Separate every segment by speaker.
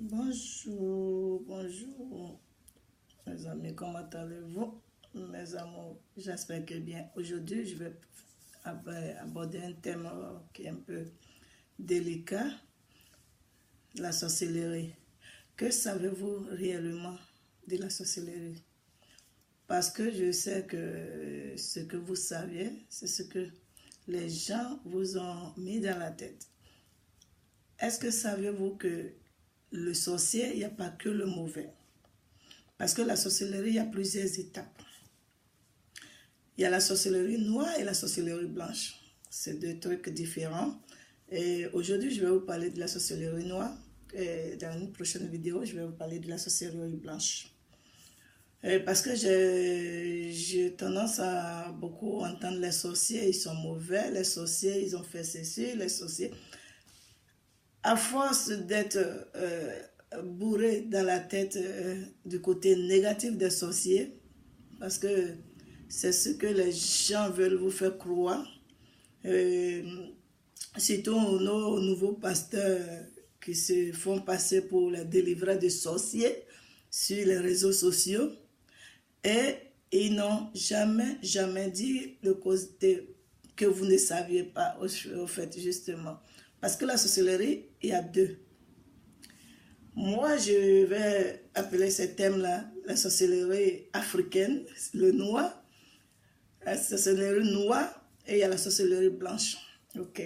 Speaker 1: Bonjour, bonjour, mes amis, comment allez-vous, mes amours? J'espère que bien. Aujourd'hui, je vais aborder un thème qui est un peu délicat, la sorcellerie. Que savez-vous réellement de la sorcellerie? Parce que je sais que ce que vous saviez, c'est ce que les gens vous ont mis dans la tête. Est-ce que savez-vous que le sorcier, il n'y a pas que le mauvais? Parce que la sorcellerie, il y a plusieurs étapes. Il y a la sorcellerie noire et la sorcellerie blanche. C'est deux trucs différents. Et aujourd'hui, je vais vous parler de la sorcellerie noire. Et dans une prochaine vidéo, je vais vous parler de la sorcellerie blanche. Parce que j'ai tendance à beaucoup entendre les sorciers, ils sont mauvais, les sorciers, ils ont fait ceci, les sorciers. À force d'être bourré dans la tête du côté négatif des sorciers, parce que c'est ce que les gens veulent vous faire croire. Surtout nos nouveaux pasteurs qui se font passer pour les délivreurs de sorciers sur les réseaux sociaux. Et ils n'ont jamais dit le côté que vous ne saviez pas, au fait, justement. Parce que la sorcellerie, il y a deux. Moi, je vais appeler ce thème-là la sorcellerie africaine, le noir, la sorcellerie noire, et il y a la sorcellerie blanche. Ok.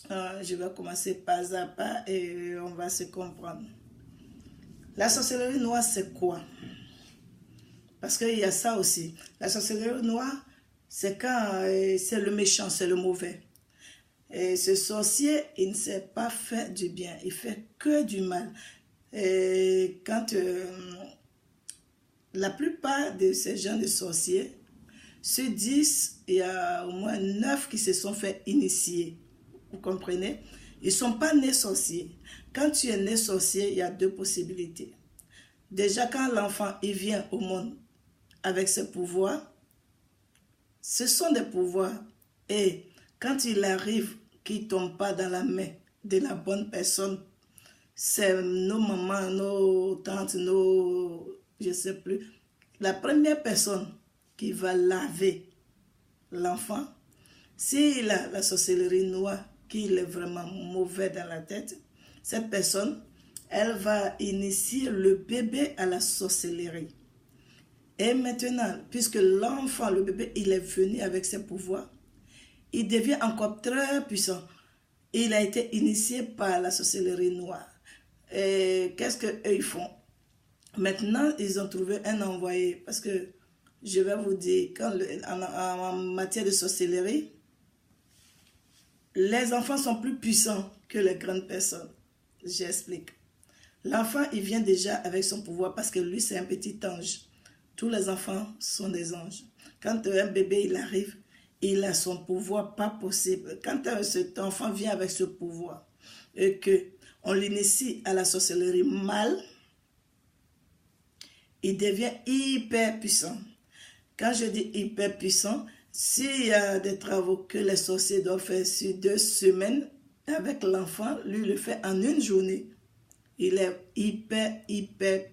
Speaker 1: Je vais commencer pas à pas et on va se comprendre. La sorcellerie noire, c'est quoi? Parce qu'il y a ça aussi. La sorcellerie noire, c'est quand c'est le méchant, c'est le mauvais. Et ce sorcier, il ne sait pas faire du bien, il fait que du mal. Et quand la plupart de ces gens de sorciers, sur 10, il y a au moins 9 qui se sont fait initier. Vous comprenez? Ils ne sont pas nés sorciers. Quand tu es né sorcier, il y a deux possibilités. Déjà, quand l'enfant il vient au monde avec ses pouvoirs, ce sont des pouvoirs. Et quand il arrive qu'il ne tombe pas dans la main de la bonne personne, c'est nos mamans, nos tantes, je ne sais plus. La première personne qui va laver l'enfant, s'il a la sorcellerie noire, qu'il est vraiment mauvais dans la tête, cette personne, elle va initier le bébé à la sorcellerie. Et maintenant, puisque l'enfant, le bébé, il est venu avec ses pouvoirs, il devient encore très puissant. Il a été initié par la sorcellerie noire. Et qu'est-ce qu'eux ils font? Maintenant, ils ont trouvé un envoyé. Parce que je vais vous dire, en matière de sorcellerie, les enfants sont plus puissants que les grandes personnes. J'explique. L'enfant, il vient déjà avec son pouvoir parce que lui, c'est un petit ange. Tous les enfants sont des anges. Quand un bébé, il arrive, il a son pouvoir pas possible. Quand cet enfant vient avec ce pouvoir et qu'on l'initie à la sorcellerie mal, il devient hyper puissant. Quand je dis hyper puissant, s'il y a des travaux que les sorciers doivent faire sur 2 semaines, avec l'enfant, lui le fait en une journée. Il est hyper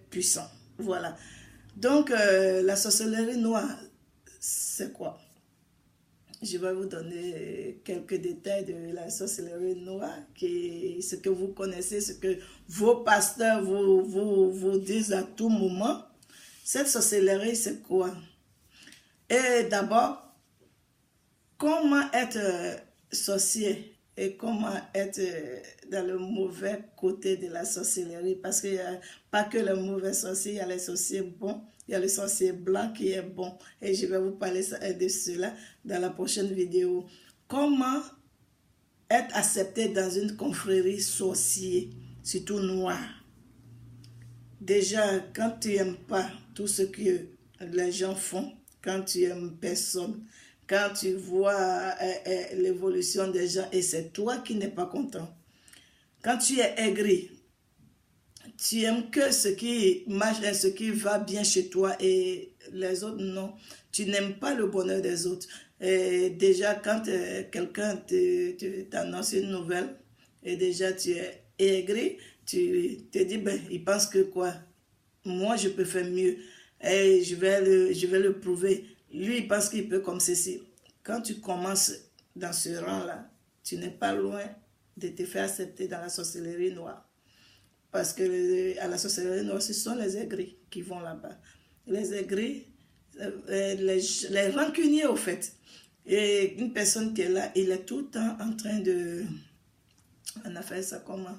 Speaker 1: puissant. Voilà. Donc, la sorcellerie noire, c'est quoi? Je vais vous donner quelques détails de la sorcellerie noire, ce que vous connaissez, ce que vos pasteurs vous disent à tout moment. Cette sorcellerie, c'est quoi? Et d'abord, comment être sorcier et comment être dans le mauvais côté de la sorcellerie? Parce qu'il n'y a pas que les mauvais sorciers, il y a les sorciers bons, il y a le sorcier blanc qui est bon. Et je vais vous parler de cela dans la prochaine vidéo. Comment être accepté dans une confrérie sorcier, surtout noire? Déjà, quand tu n'aimes pas tout ce que les gens font, quand tu aimes personne, quand tu vois l'évolution des gens et c'est toi qui n'es pas content, quand tu es aigri, tu aimes que ce qui marche, ce qui va bien chez toi et les autres non, tu n'aimes pas le bonheur des autres. Et déjà, quand quelqu'un t'annonce une nouvelle, et déjà tu es aigri, tu te dis, ben, il pense que quoi? Moi, je peux faire mieux et je vais le prouver. Lui, il pense qu'il peut comme ceci. Quand tu commences dans ce rang-là, tu n'es pas loin de te faire accepter dans la sorcellerie noire. Parce que à la sorcellerie noire, ce sont les aigris qui vont là-bas. Les aigris, les rancuniers au fait. Et une personne qui est là, il est tout le temps en train de... On a fait ça comment?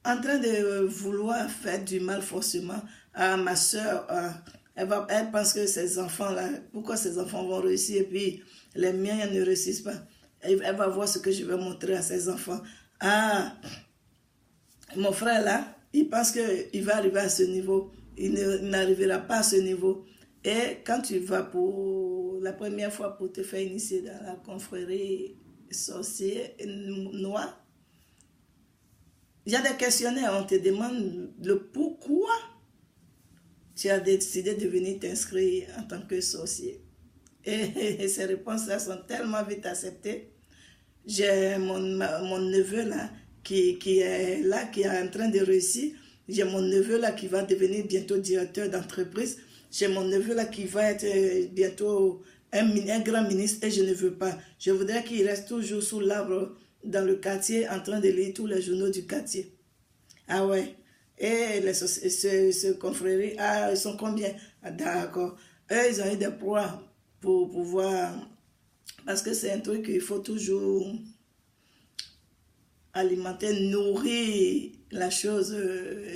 Speaker 1: En train de vouloir faire du mal forcément à ma soeur. Elle pense que ses enfants-là, pourquoi ses enfants vont réussir et puis les miens ne réussissent pas. Elle va voir ce que je vais montrer à ses enfants. Ah, mon frère là, il pense qu'il va arriver à ce niveau. Il n'arrivera pas à ce niveau. Et quand tu vas pour la première fois pour te faire initier dans la confrérie sorcier noir, il y a des questionnaires, on te demande le pourquoi tu as décidé de venir t'inscrire en tant que sorcier. Et ces réponses-là sont tellement vite acceptées. J'ai mon neveu là qui est là, qui est en train de réussir. J'ai mon neveu là qui va devenir bientôt directeur d'entreprise. J'ai mon neveu là qui va être bientôt un grand ministre et je ne veux pas. Je voudrais qu'il reste toujours sous l'arbre dans le quartier en train de lire tous les journaux du quartier. Ah ouais. Et ce confrérie, ah, ils sont combien? Ah, d'accord. Eux, ils ont eu des poids pour pouvoir... Parce que c'est un truc qu'il faut toujours alimenter, nourrir la chose,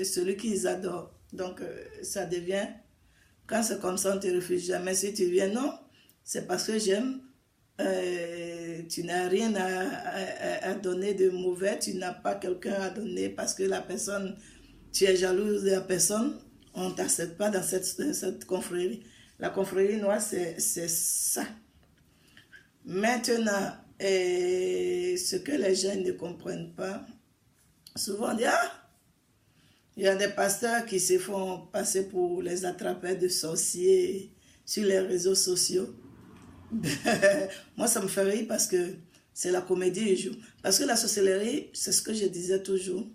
Speaker 1: celui qu'ils adorent. Donc, ça devient... Quand c'est comme ça, on ne te refuse jamais. Si tu viens, non, c'est parce que j'aime. Tu n'as rien à donner de mauvais, tu n'as pas quelqu'un à donner parce que la personne, tu es jalouse de la personne, on ne t'accepte pas dans cette confrérie. La confrérie noire, c'est ça. Maintenant, ce que les gens ne comprennent pas, souvent on dit, ah, il y a des pasteurs qui se font passer pour les attrapeurs de sorciers sur les réseaux sociaux. Moi, ça me fait rire parce que c'est la comédie du jour. Parce que la sorcellerie, c'est ce que je disais toujours.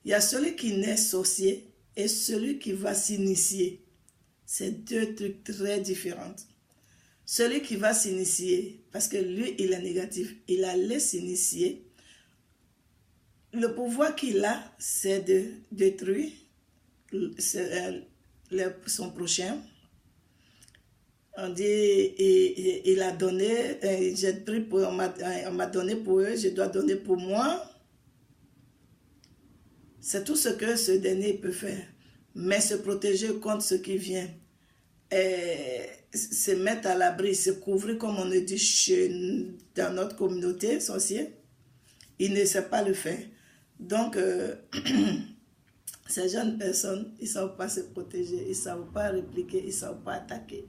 Speaker 1: Il y a celui qui naît sorcier et celui qui va s'initier. C'est deux trucs très différents. Celui qui va s'initier, parce que lui, il est négatif, il allait s'initier. Le pouvoir qu'il a, c'est de détruire son prochain. On dit, il a donné, j'ai pris pour, on m'a donné pour eux, je dois donner pour moi. C'est tout ce que ce dernier peut faire. Mais se protéger contre ce qui vient. Se mettre à l'abri, se couvrir comme on le dit dans notre communauté sorcière, il ne sait pas le faire. Donc, ces jeunes personnes, ils ne savent pas se protéger, ils ne savent pas répliquer, ils ne savent pas attaquer.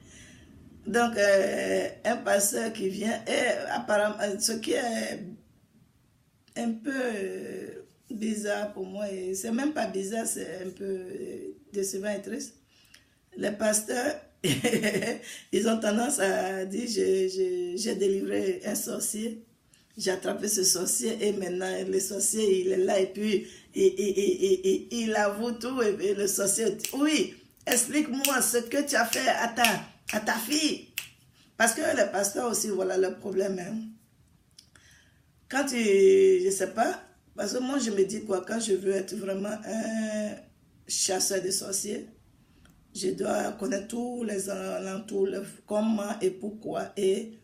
Speaker 1: Donc, un pasteur qui vient, et apparemment, ce qui est un peu bizarre pour moi, et c'est même pas bizarre, c'est un peu décevant et triste. Les pasteurs, ils ont tendance à dire, j'ai délivré un sorcier, j'ai attrapé ce sorcier, et maintenant, le sorcier, il est là, et puis, il avoue tout, et le sorcier dit, oui, explique-moi ce que tu as fait à ta fille. Parce que les pasteurs aussi, voilà le problème. Hein. Quand je ne sais pas, parce que moi je me dis quoi, quand je veux être vraiment un chasseur de sorciers, je dois connaître tous les alentours, comment et pourquoi, et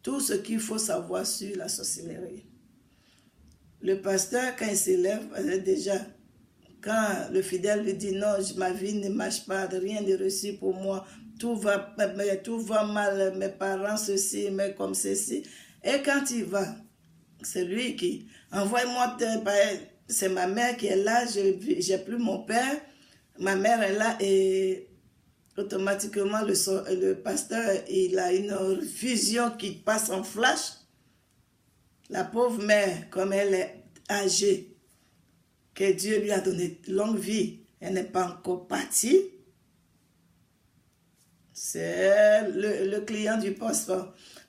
Speaker 1: tout ce qu'il faut savoir sur la sorcellerie. Le pasteur, quand il s'élève, déjà, quand le fidèle lui dit non, ma vie ne marche pas, rien de reçu pour moi, tout va mal, mes parents ceci, mais comme ceci. Et quand il va, c'est lui qui, envoie-moi, c'est ma mère qui est là, j'ai plus mon père, ma mère est là et automatiquement le pasteur, il a une vision qui passe en flash. La pauvre mère, comme elle est âgée, que Dieu lui a donné longue vie, elle n'est pas encore partie. C'est le client du poste.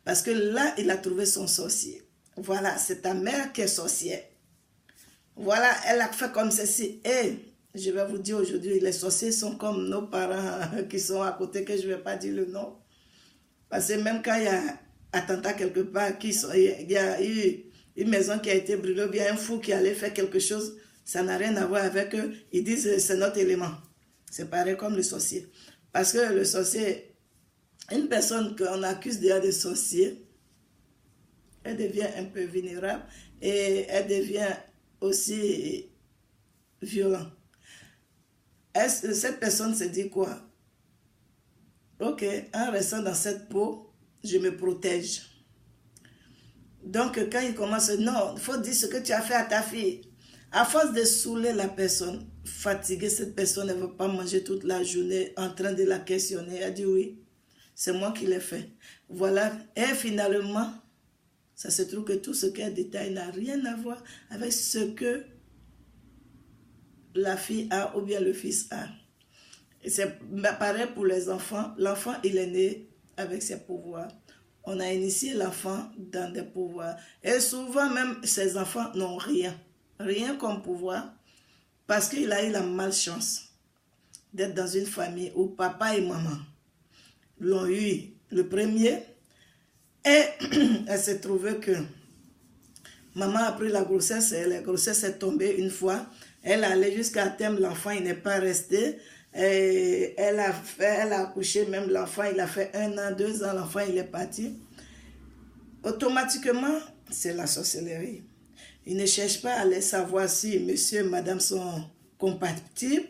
Speaker 1: Parce que là, il a trouvé son sorcier. Voilà, c'est ta mère qui est sorcière. Voilà, elle a fait comme ceci. Et je vais vous dire aujourd'hui, les sorciers sont comme nos parents qui sont à côté, que je ne vais pas dire le nom. Parce que même quand il y a attentat quelque part, il y a eu une maison qui a été brûlée, ou bien un fou qui allait faire quelque chose, ça n'a rien à voir avec eux. Ils disent c'est notre élément. C'est pareil comme le sorcier. Parce que le sorcier, une personne qu'on accuse déjà de sorcier, elle devient un peu vulnérable et elle devient aussi violente. Cette personne se dit quoi? Ok, en restant dans cette peau, je me protège. Donc, quand il commence, non, il faut dire ce que tu as fait à ta fille. À force de saouler la personne, fatiguer cette personne, elle ne veut pas manger toute la journée en train de la questionner. Elle dit oui, c'est moi qui l'ai fait. Voilà. Et finalement, ça se trouve que tout ce qu'elle détaille n'a rien à voir avec ce que la fille a ou bien le fils a. C'est pareil pour les enfants. L'enfant, il est né avec ses pouvoirs. On a initié l'enfant dans des pouvoirs. Et souvent, même, ces enfants n'ont rien. Rien comme pouvoir. Parce qu'il a eu la malchance d'être dans une famille où papa et maman l'ont eu le premier. Et elle s'est trouvée que maman a pris la grossesse et la grossesse est tombée une fois. Elle allait jusqu'à terme, l'enfant, il n'est pas resté. Et elle a accouché, même l'enfant, il a fait 1 an, 2 ans, l'enfant, il est parti. Automatiquement, c'est la sorcellerie. Il ne cherche pas à aller savoir si monsieur et madame sont compatibles.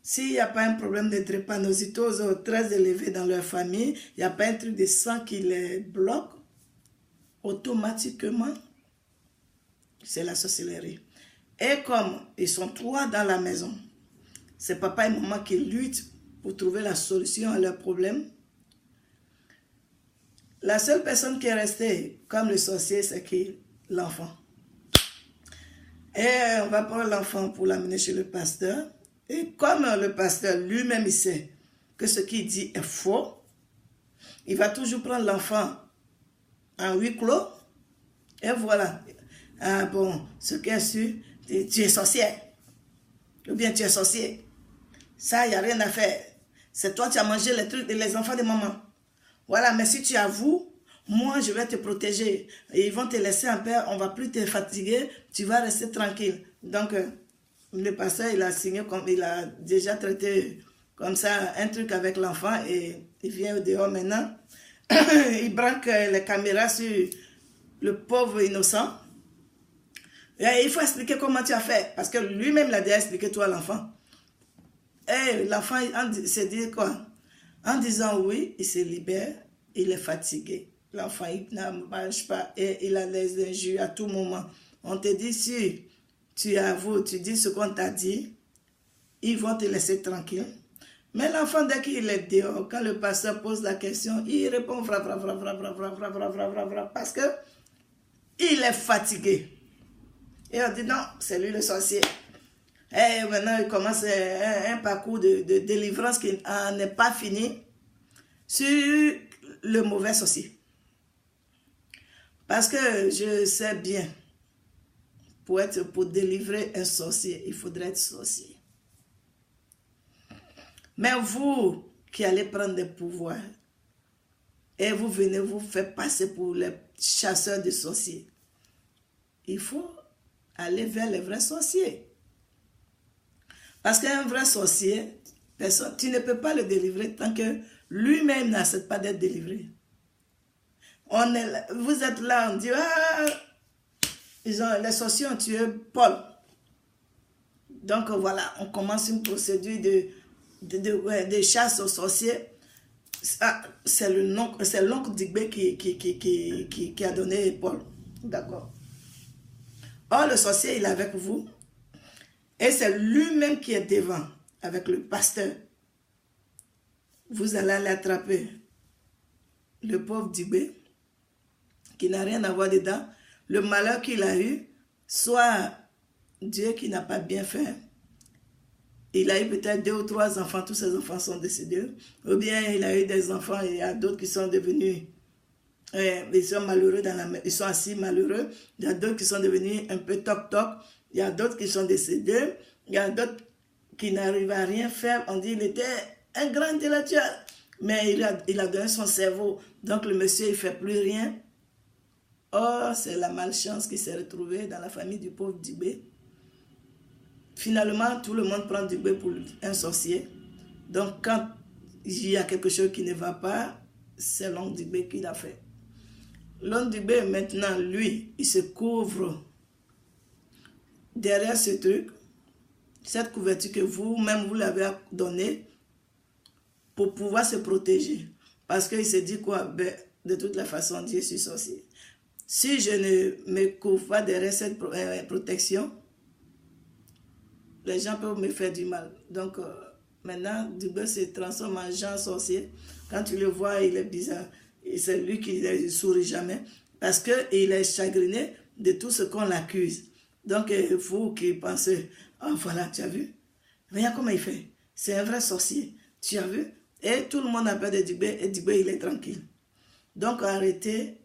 Speaker 1: S'il n'y a pas un problème de drépanocytose très élevé dans leur famille, il n'y a pas un truc de sang qui les bloque, automatiquement, c'est la sorcellerie. Et comme ils sont 3 dans la maison, c'est papa et maman qui luttent pour trouver la solution à leurs problèmes. La seule personne qui est restée comme le sorcier, c'est qui? L'enfant. Et on va prendre l'enfant pour l'amener chez le pasteur. Et comme le pasteur lui-même, il sait que ce qu'il dit est faux, il va toujours prendre l'enfant en huis clos. Et voilà. Ah bon, ce qui est sûr, tu es sorcière. Ou bien tu es sorcier. Ça, il n'y a rien à faire. C'est toi qui as mangé les trucs des enfants de maman. Voilà, mais si tu avoues, moi, je vais te protéger. Et ils vont te laisser en paix, on ne va plus te fatiguer, tu vas rester tranquille. Donc, le pasteur, il a signé, comme il a déjà traité comme ça un truc avec l'enfant et il vient au dehors maintenant. Il branque les caméras sur le pauvre innocent. Et il faut expliquer comment tu as fait, parce que lui-même l'a déjà expliqué, toi, l'enfant. Et l'enfant s'est dit quoi? En disant oui, il se libère, il est fatigué. L'enfant, il ne mange pas et il a les injures à tout moment. On te dit, si tu avoues, tu dis ce qu'on t'a dit, ils vont te laisser tranquille. Mais l'enfant, dès qu'il est dehors, quand le pasteur pose la question, il répond parce que il est fatigué. Et on dit non, c'est lui le sorcier. Et maintenant, il commence un parcours de délivrance qui n'est pas fini sur le mauvais sorcier. Parce que je sais bien, pour délivrer un sorcier, il faudrait être sorcier. Mais vous qui allez prendre des pouvoirs et vous venez vous faire passer pour les chasseurs de sorciers, il faut aller vers les vrais sorciers. Parce qu'un vrai sorcier, tu ne peux pas le délivrer tant que lui-même n'accepte pas d'être délivré. Vous êtes là, on dit, ah, les sorciers ont tué Paul. Donc voilà, on commence une procédure de chasse aux sorciers. C'est l'oncle Digbé qui a donné Paul. D'accord. Or, le sorcier, il est avec vous. Et c'est lui-même qui est devant, avec le pasteur. Vous allez l'attraper. Le pauvre Digbé, qui n'a rien à voir dedans, le malheur qu'il a eu, soit Dieu qui n'a pas bien fait. Il a eu peut-être 2 ou 3 enfants, tous ses enfants sont décédés. Ou bien il a eu des enfants et il y a d'autres qui sont devenus ils sont malheureux ils sont assis malheureux. Il y a d'autres qui sont devenus un peu toc-toc. Il y a d'autres qui sont décédés. Il y a d'autres qui n'arrivent à rien faire. On dit qu'il était un grand intellectuel. Mais il a donné son cerveau. Donc le monsieur, il ne fait plus rien. Oh, c'est la malchance qui s'est retrouvée dans la famille du pauvre Dubé. Finalement, tout le monde prend Dubé pour un sorcier. Donc quand il y a quelque chose qui ne va pas, c'est l'oncle Dubé qui l'a fait. L'oncle Dubé, maintenant, lui, il se couvre derrière ce truc, cette couverture que vous-même, vous l'avez donnée pour pouvoir se protéger. Parce qu'il se dit quoi? Ben, de toute la façon, Dieu est sorcier. Si je ne me couvre pas derrière cette protection, les gens peuvent me faire du mal. Donc, maintenant, Dubé se transforme en Jean sorcier. Quand tu le vois, il est bizarre. C'est lui qui ne sourit jamais. Parce qu'il est chagriné de tout ce qu'on l'accuse. Donc, vous qui pensez, oh voilà, tu as vu? Regarde comment il fait. C'est un vrai sorcier. Tu as vu? Et tout le monde a peur de Dubé. Et Dubé, il est tranquille. Donc, arrêtez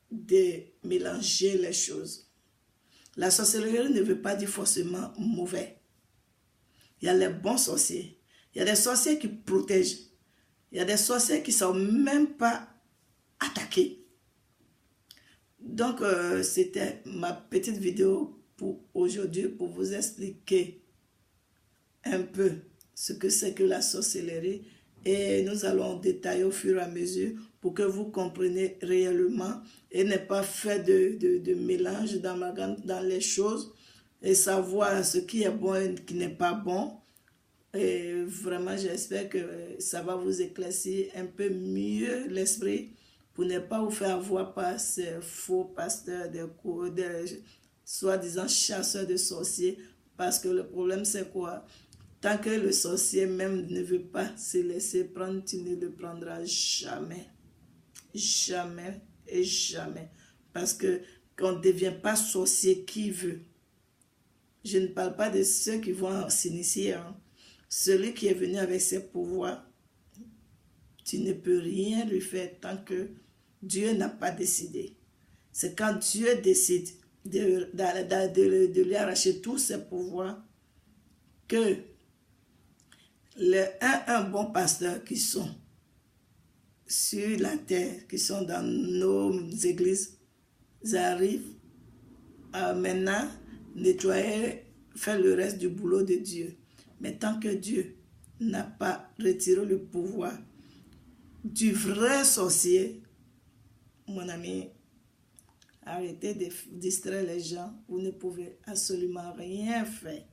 Speaker 1: de mélanger les choses. La sorcellerie ne veut pas dire forcément mauvais. Il y a les bons sorciers. Il y a des sorciers qui protègent. Il y a des sorciers qui ne sont même pas attaqués. Donc, c'était ma petite vidéo pour aujourd'hui pour vous expliquer un peu ce que c'est que la sorcellerie. Et nous allons détailler au fur et à mesure pour que vous compreniez réellement et ne pas faire de mélange dans les choses et savoir ce qui est bon et ce qui n'est pas bon. Et vraiment, j'espère que ça va vous éclaircir un peu mieux l'esprit pour ne pas vous faire avoir par ces faux pasteurs, des soi-disant chasseurs de sorciers. Parce que le problème, c'est quoi? Tant que le sorcier même ne veut pas se laisser prendre, tu ne le prendras jamais. Jamais et jamais. Parce que qu'on ne devient pas sorcier qui veut. Je ne parle pas de ceux qui vont s'initier. Hein. Celui qui est venu avec ses pouvoirs, tu ne peux rien lui faire tant que Dieu n'a pas décidé. C'est quand Dieu décide de lui arracher tous ses pouvoirs que un bon pasteur qui sont sur la terre, qui sont dans nos églises, arrivent à maintenant nettoyer, faire le reste du boulot de Dieu. Mais tant que Dieu n'a pas retiré le pouvoir du vrai sorcier, mon ami, arrêtez de distraire les gens. Vous ne pouvez absolument rien faire.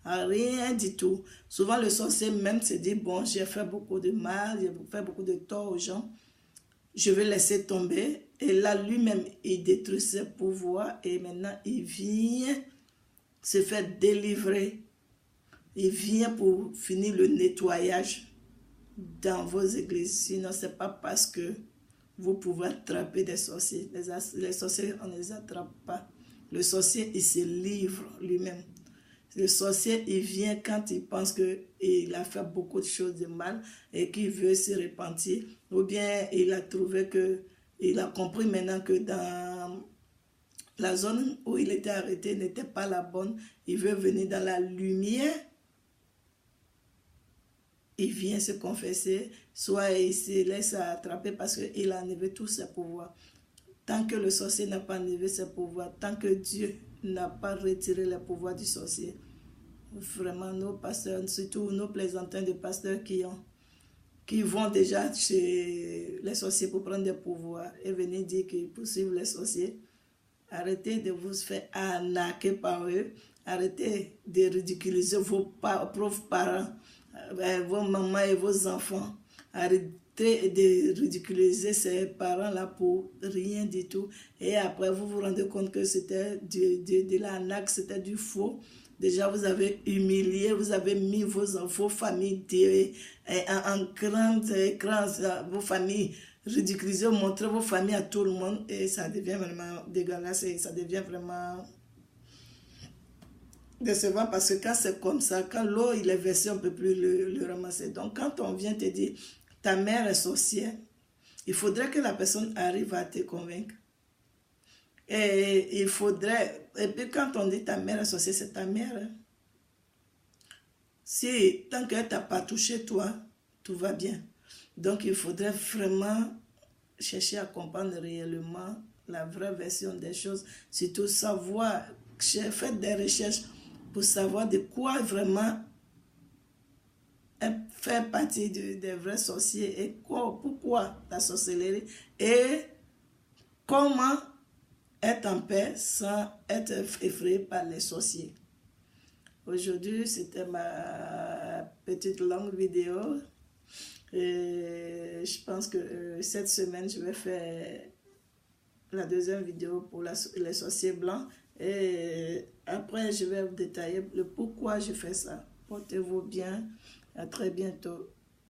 Speaker 1: Rien du tout. Souvent, le sorcier même se dit, bon, j'ai fait beaucoup de mal, j'ai fait beaucoup de tort aux gens. Je vais laisser tomber. Et là, lui-même, il détruit ses pouvoirs. Et maintenant, il vient se faire délivrer. Il vient pour finir le nettoyage dans vos églises. Sinon, ce n'est pas parce que vous pouvez attraper des sorciers. Les sorciers, on ne les attrape pas. Le sorcier, il se livre lui-même. Le sorcier, il vient quand il pense qu'il a fait beaucoup de choses de mal et qu'il veut se repentir. Ou bien il a trouvé il a compris maintenant que dans la zone où il était arrêté n'était pas la bonne. Il veut venir dans la lumière. Il vient se confesser, soit il se laisse attraper parce qu'il a enlevé tous ses pouvoirs. Tant que le sorcier n'a pas enlevé ses pouvoirs, tant que Dieu n'a pas retiré les pouvoirs du sorcier, vraiment nos pasteurs, surtout nos plaisantins de pasteurs qui vont déjà chez les sorciers pour prendre des pouvoirs et venir dire qu'ils poursuivent les sorciers, arrêtez de vous faire arnaquer par eux, arrêtez de ridiculiser vos pauvres parents, vos mamans et vos enfants, arrêtez de ridiculiser ces parents-là pour rien du tout. Et après, vous vous rendez compte que c'était de l'arnaque, c'était du faux. Déjà, vous avez humilié, vous avez mis vos familles en grand écran, vos familles ridiculisées, montrez vos familles à tout le monde et ça devient vraiment dégueulasse et ça devient vraiment décevant parce que quand c'est comme ça, quand l'eau il est versé, on ne peut plus le ramasser. Donc, quand on vient te dire, ta mère est sorcière, il faudrait que la personne arrive à te convaincre. Et il faudrait, et puis quand on dit ta mère associée, c'est ta mère. Hein. Si, tant qu'elle t'a pas touché, toi, tout va bien. Donc, il faudrait vraiment chercher à comprendre réellement la vraie version des choses. Surtout savoir, faire des recherches pour savoir de quoi vraiment faire partie des vrais sorciers et pourquoi la sorcellerie et comment être en paix sans être effrayé par les sorciers. Aujourd'hui, c'était ma petite longue vidéo. Et je pense que cette semaine, je vais faire la deuxième vidéo pour les sorciers blancs. Et après, je vais vous détailler le pourquoi je fais ça. Portez-vous bien. À très bientôt.